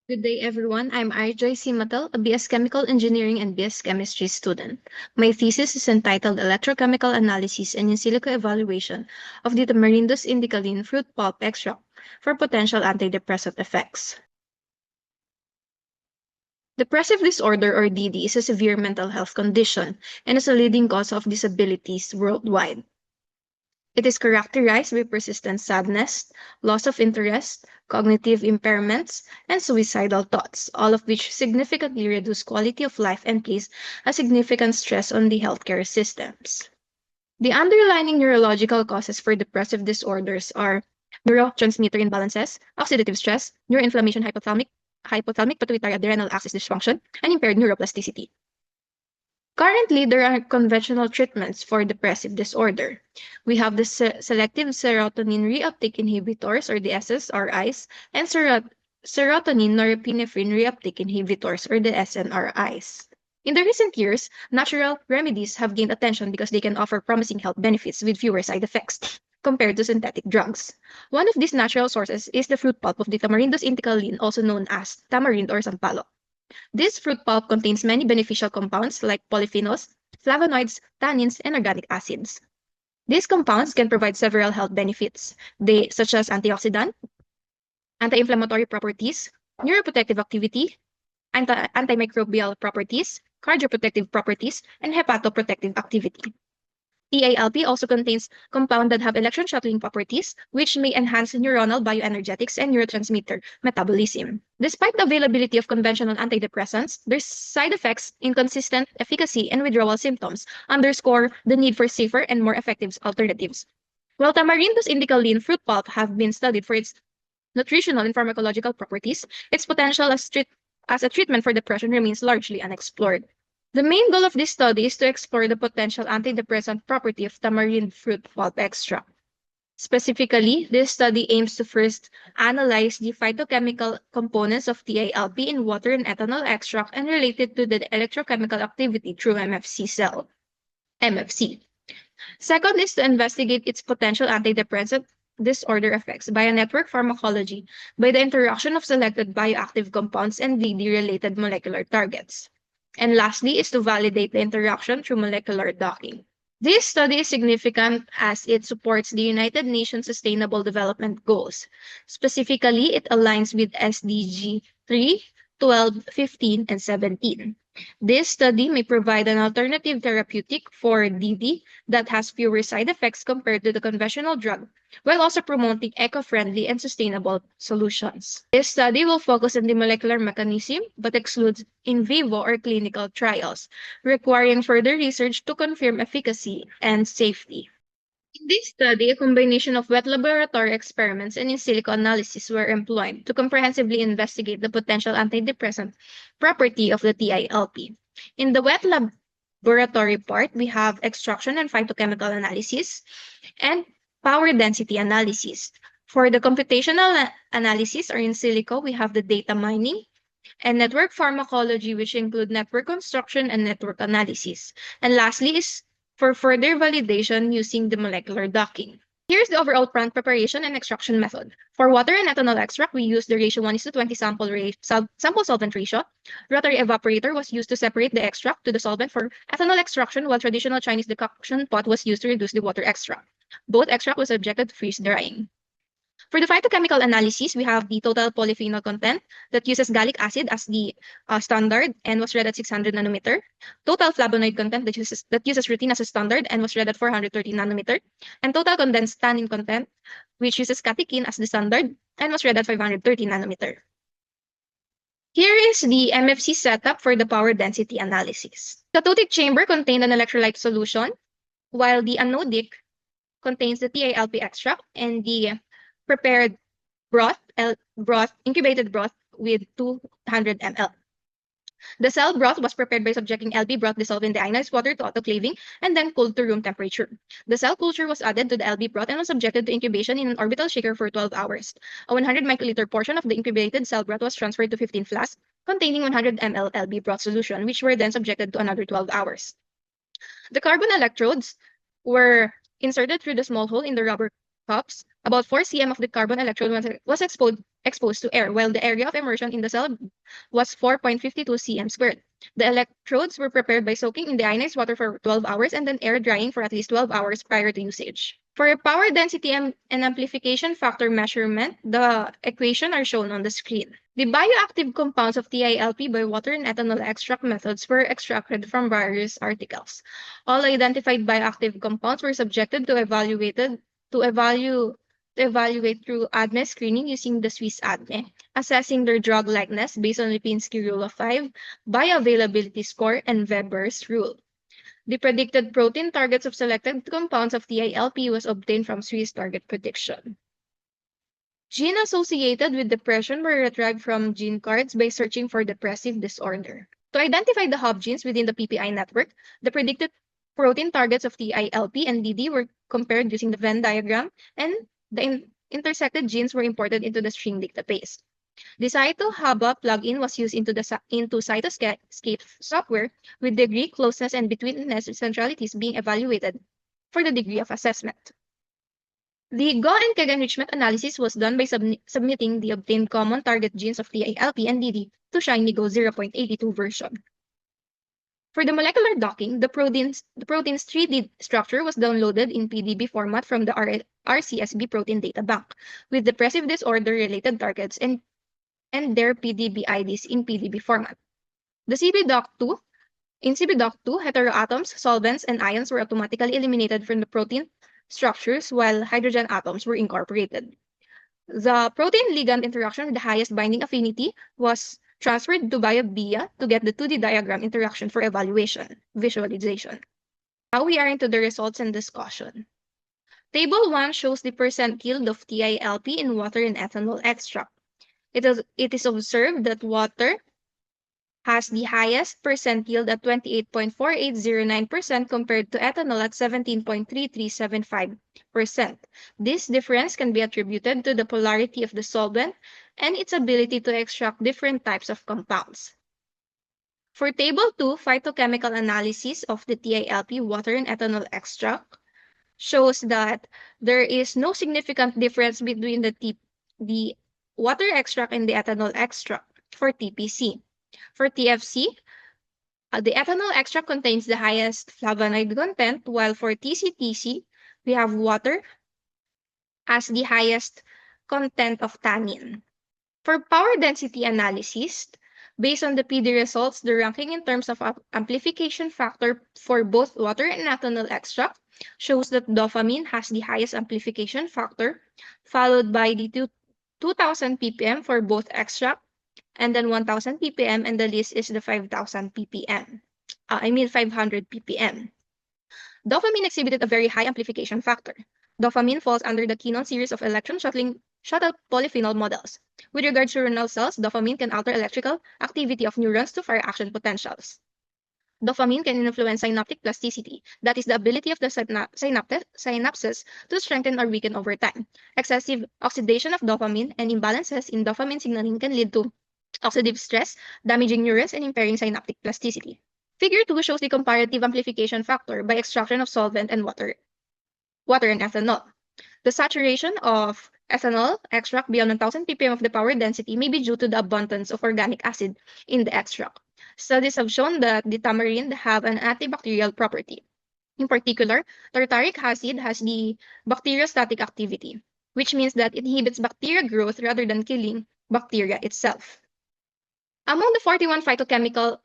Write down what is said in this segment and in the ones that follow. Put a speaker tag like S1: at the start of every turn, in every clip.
S1: Good day, everyone. I'm Arjoy Simatel, a BS Chemical Engineering and BS Chemistry student. My thesis is entitled Electrochemical Analysis and In Silico Evaluation of the Tamarindus indicaline fruit pulp extract for potential antidepressant effects. Depressive disorder or DD is a severe mental health condition and is a leading cause of disabilities worldwide. It is characterized by persistent sadness, loss of interest, cognitive impairments, and suicidal thoughts, all of which significantly reduce quality of life and place a significant stress on the healthcare systems. The underlying neurological causes for depressive disorders are neurotransmitter imbalances, oxidative stress, neuroinflammation, hypothalamic pituitary adrenal axis dysfunction, and impaired neuroplasticity. Currently, there are conventional treatments for depressive disorder. We have the selective serotonin reuptake inhibitors or the SSRIs and serotonin norepinephrine reuptake inhibitors or the SNRIs. In the recent years, natural remedies have gained attention because they can offer promising health benefits with fewer side effects compared to synthetic drugs. One of these natural sources is the fruit pulp of the Tamarindus indicaline, also known as tamarind or sampalok. This fruit pulp contains many beneficial compounds like polyphenols, flavonoids, tannins, and organic acids. These compounds can provide several health benefits, such as antioxidant, anti-inflammatory properties, neuroprotective activity, antimicrobial properties, cardioprotective properties, and hepatoprotective activity. TALP also contains compounds that have electron shuttling properties, which may enhance neuronal bioenergetics and neurotransmitter metabolism. Despite the availability of conventional antidepressants, their side effects, inconsistent efficacy, and withdrawal symptoms underscore the need for safer and more effective alternatives. While Tamarindus indica fruit pulp have been studied for its nutritional and pharmacological properties, its potential as a treatment for depression remains largely unexplored. The main goal of this study is to explore the potential antidepressant property of tamarind fruit pulp extract. Specifically, this study aims to first analyze the phytochemical components of TALP in water and ethanol extract and relate it to the electrochemical activity through MFC. Second is to investigate its potential antidepressant disorder effects by a network pharmacology by the interaction of selected bioactive compounds and DD-related molecular targets. And lastly is to validate the interaction through molecular docking. This study is significant as it supports the United Nations Sustainable Development Goals. Specifically, it aligns with SDG 3, 12, 15, and 17. This study may provide an alternative therapeutic for DD that has fewer side effects compared to the conventional drug, while also promoting eco-friendly and sustainable solutions. This study will focus on the molecular mechanism but excludes in vivo or clinical trials, requiring further research to confirm efficacy and safety. In this study, a combination of wet laboratory experiments and in silico analysis were employed to comprehensively investigate the potential antidepressant property of the TILP. In the wet laboratory part, we have extraction and phytochemical analysis and power density analysis. For the computational analysis or in silico, we have the data mining and network pharmacology, which include network construction and network analysis. And lastly is for further validation using the molecular docking. Here's the overall plant preparation and extraction method. For water and ethanol extract, we use the ratio 1:20 sample solvent ratio. Rotary evaporator was used to separate the extract to the solvent for ethanol extraction, while traditional Chinese decoction pot was used to reduce the water extract. Both extract was subjected to freeze drying. For the phytochemical analysis, we have the total polyphenol content that uses gallic acid as the standard and was read at 600 nanometer. Total flavonoid content that uses rutin as a standard and was read at 430 nanometer. And total condensed tannin content, which uses catechin as the standard and was read at 530 nanometer. Here is the MFC setup for the power density analysis. The cathodic chamber contained an electrolyte solution, while the anodic contains the TALP extract and the prepared incubated broth with 200 ml. The cell broth was prepared by subjecting LB broth dissolved in the ionized water to autoclaving and then cooled to room temperature. The cell culture was added to the LB broth and was subjected to incubation in an orbital shaker for 12 hours. A 100 microliter portion of the incubated cell broth was transferred to 15 flasks containing 100 ml LB broth solution, which were then subjected to another 12 hours. The carbon electrodes were inserted through the small hole in the rubber cups About 4 cm of the carbon electrode was exposed to air, while the area of immersion in the cell was 4.52 cm squared. The electrodes were prepared by soaking in the ionized water for 12 hours and then air drying for at least 12 hours prior to usage. For power density and amplification factor measurement, the equations are shown on the screen. The bioactive compounds of TILP by water and ethanol extract methods were extracted from various articles. All identified bioactive compounds were subjected to evaluate through ADME screening using the Swiss ADME, assessing their drug likeness based on Lipinski Rule of 5, bioavailability score, and Weber's rule. The predicted protein targets of selected compounds of TILP was obtained from Swiss target prediction. Gene associated with depression were retrieved from gene cards by searching for depressive disorder. To identify the hub genes within the PPI network, the predicted protein targets of TILP and DD were compared using the Venn diagram, and the intersected genes were imported into the string database. The CytoHubba plugin was used into Cytoscape software with degree, closeness, and betweenness centralities being evaluated for the degree of assessment. The Go and Keg enrichment analysis was done by submitting the obtained common target genes of TILP and DD to ShinyGo 0.82 version. For the molecular docking, the protein's 3D structure was downloaded in PDB format from the RCSB protein data bank, with depressive disorder-related targets and their PDB IDs in PDB format. In CBDoc2, heteroatoms, solvents, and ions were automatically eliminated from the protein structures while hydrogen atoms were incorporated. The protein-ligand interaction with the highest binding affinity was transferred to BioBia to get the 2D diagram interaction for visualization. Now we are into the results and discussion. Table 1 shows the percent yield of TILP in water and ethanol extract. It is observed that water has the highest percent yield at 28.4809% compared to ethanol at 17.3375%. This difference can be attributed to the polarity of the solvent and its ability to extract different types of compounds. For Table 2, phytochemical analysis of the TILP water and ethanol extract shows that there is no significant difference between the water extract and the ethanol extract for TPC. For TFC, the ethanol extract contains the highest flavonoid content, while for TCTC, we have water as the highest content of tannin. For power density analysis, based on the PD results, the ranking in terms of amplification factor for both water and ethanol extract shows that dopamine has the highest amplification factor, followed by the 2000 ppm for both extract, and then 1000 ppm, and the least is the 500 ppm. Dopamine exhibited a very high amplification factor. Dopamine falls under the Kinon series of electron shuttle polyphenol models. With regards to renal cells, dopamine can alter electrical activity of neurons to fire action potentials. Dopamine can influence synaptic plasticity, that is the ability of the synapses to strengthen or weaken over time. Excessive oxidation of dopamine and imbalances in dopamine signaling can lead to oxidative stress, damaging neurons, and impairing synaptic plasticity. Figure 2 shows the comparative amplification factor by extraction of solvent and water and ethanol. The saturation of ethanol extract beyond 1000 ppm of the power density may be due to the abundance of organic acid in the extract. Studies have shown that the tamarind have an antibacterial property. In particular, tartaric acid has the bacteriostatic activity, which means that it inhibits bacteria growth rather than killing bacteria itself. Among the 41 phytochemicals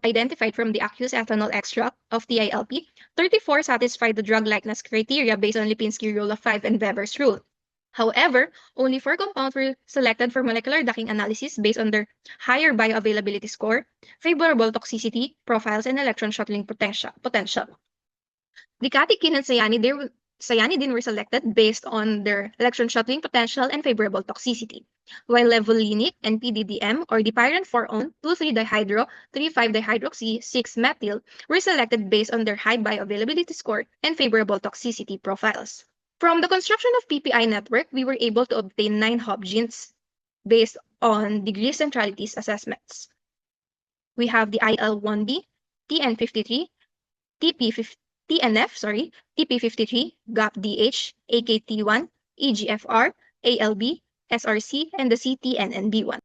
S1: identified from the aqueous ethanol extract of TILP, 34 satisfy the drug likeness criteria based on Lipinski Rule of 5 and Weber's rule. However, only 4 compounds were selected for molecular docking analysis based on their higher bioavailability score, favorable toxicity profiles, and electron shuttling potential. The catechin and cyanidin were selected based on their electron shuttling potential and favorable toxicity, while levolinic and PDDM, or the pyrene 4-on 2,3-dihydro 3,5-dihydroxy 6-methyl, were selected based on their high bioavailability score and favorable toxicity profiles. From the construction of PPI network, we were able to obtain 9 hub genes based on degree centralities assessments. We have the IL1B, TN53, TNF, TP53, GAPDH, AKT1, EGFR, ALB, SRC, and the CTNNB1.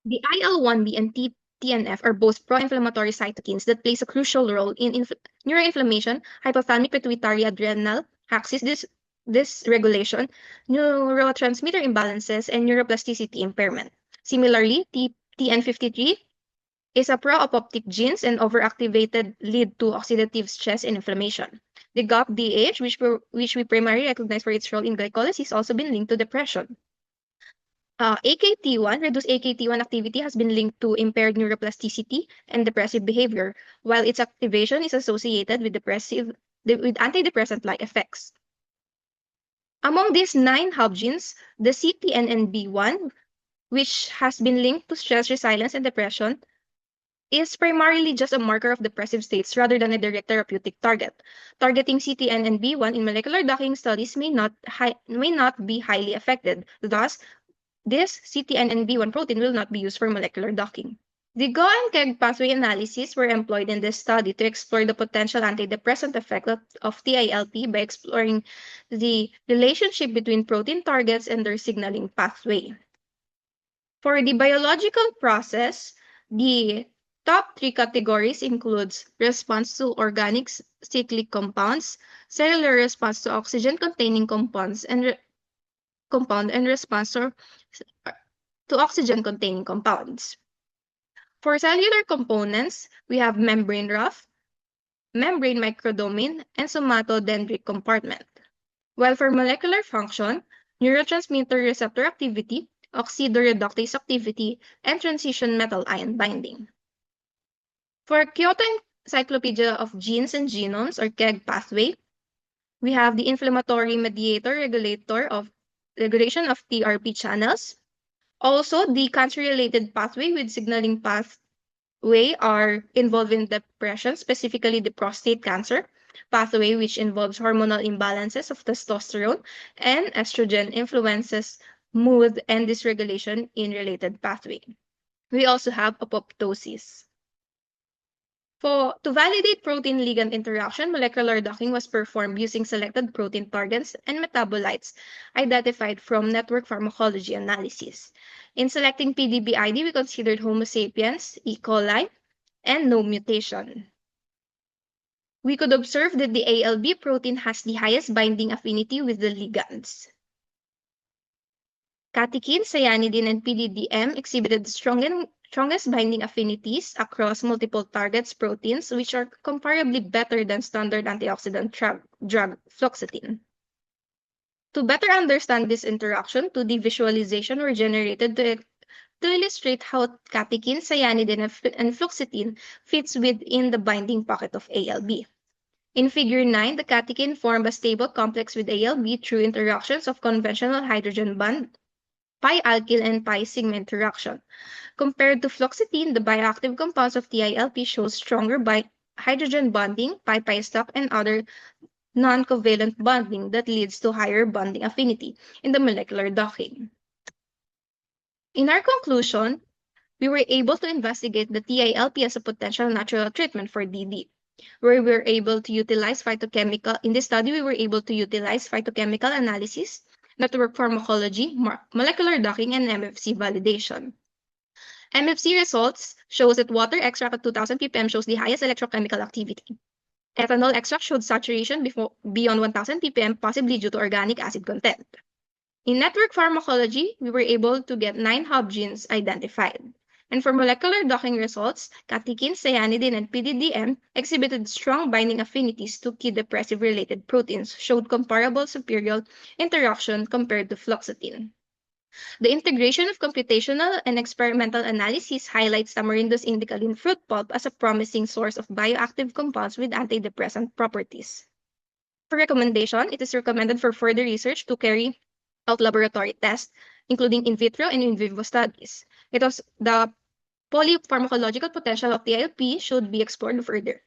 S1: The IL-1B and TNF are both pro-inflammatory cytokines that plays a crucial role in neuroinflammation, hypothalamic pituitary adrenal axis dysregulation, neurotransmitter imbalances, and neuroplasticity impairment. Similarly, TN53 is a pro-apoptic genes and overactivated lead to oxidative stress and inflammation. The GAPDH, which we primarily recognize for its role in glycolysis, has also been linked to depression. AKT1, reduced AKT1 activity has been linked to impaired neuroplasticity and depressive behavior, while its activation is associated with antidepressant-like effects. Among these 9 hub genes, the CTNNB1, which has been linked to stress resilience and depression, is primarily just a marker of depressive states rather than a direct therapeutic target. Targeting CTNNB1 in molecular docking studies may not be highly affected. Thus, this CTNNB1 protein will not be used for molecular docking. The GO and KEGG pathway analyses were employed in this study to explore the potential antidepressant effect of TILP by exploring the relationship between protein targets and their signaling pathway. For the biological process, the top 3 categories includes response to organic cyclic compounds, cellular response to oxygen-containing compounds, and response to oxygen-containing compounds. For cellular components, we have membrane rough, membrane microdomain, and somatodendric compartment. While for molecular function, neurotransmitter receptor activity, oxidoreductase activity, and transition metal ion binding. For Kyoto Encyclopedia of Genes and Genomes, or KEGG pathway, we have the inflammatory mediator regulation of TRP channels. Also, the cancer-related pathway with signaling pathway are involved in depression, specifically the prostate cancer pathway, which involves hormonal imbalances of testosterone and estrogen influences mood and dysregulation in related pathway. We also have apoptosis. To validate protein-ligand interaction, molecular docking was performed using selected protein targets and metabolites identified from network pharmacology analysis. In selecting PDB-ID, we considered Homo sapiens, E. coli, and no mutation. We could observe that the ALB protein has the highest binding affinity with the ligands. Catechin, cyanidin, and PDDM exhibited strongest binding affinities across multiple targets proteins, which are comparably better than standard antioxidant drug fluoxetine. To better understand this interaction, 2D visualization were generated to illustrate how catechin, cyanidin, and fluoxetine fits within the binding pocket of ALB. In Figure 9, the catechin formed a stable complex with ALB through interactions of conventional hydrogen bond, pi-alkyl, and pi-sigma interaction. Compared to fluoxetine, the bioactive compounds of TILP show stronger hydrogen bonding, pi-pi stop, and other non-covalent bonding that leads to higher bonding affinity in the molecular docking. In our conclusion, we were able to investigate the TILP as a potential natural treatment for DD, where we were able to utilize in this study, we were able to utilize phytochemical analysis, network pharmacology, molecular docking, and MFC validation. MFC results shows that water extract at 2000 ppm shows the highest electrochemical activity. Ethanol extract showed saturation beyond 1000 ppm, possibly due to organic acid content. In network pharmacology, we were able to get 9 hub genes identified. And for molecular docking results, catechin, cyanidin, and PDDM exhibited strong binding affinities to key depressive-related proteins, showed comparable superior interaction compared to fluoxetine. The integration of computational and experimental analysis highlights Tamarindo's indicaline fruit pulp as a promising source of bioactive compounds with antidepressant properties. For recommendation, it is recommended for further research to carry out laboratory tests, including in vitro and in vivo studies. The polypharmacological potential of TILP should be explored further.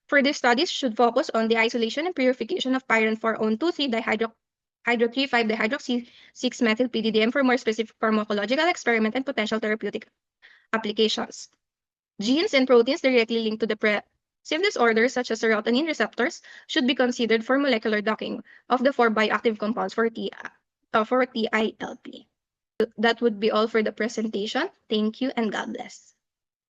S1: Further studies should focus on the isolation and purification of pyran 4-on-2,3-dihydro 3,5-dihydroxy-6-methyl PDDM for more specific pharmacological experiment and potential therapeutic applications. Genes and proteins directly linked to CIF disorders such as serotonin receptors should be considered for molecular docking of the four bioactive compounds for TILP. That would be all for the presentation. Thank you and God bless.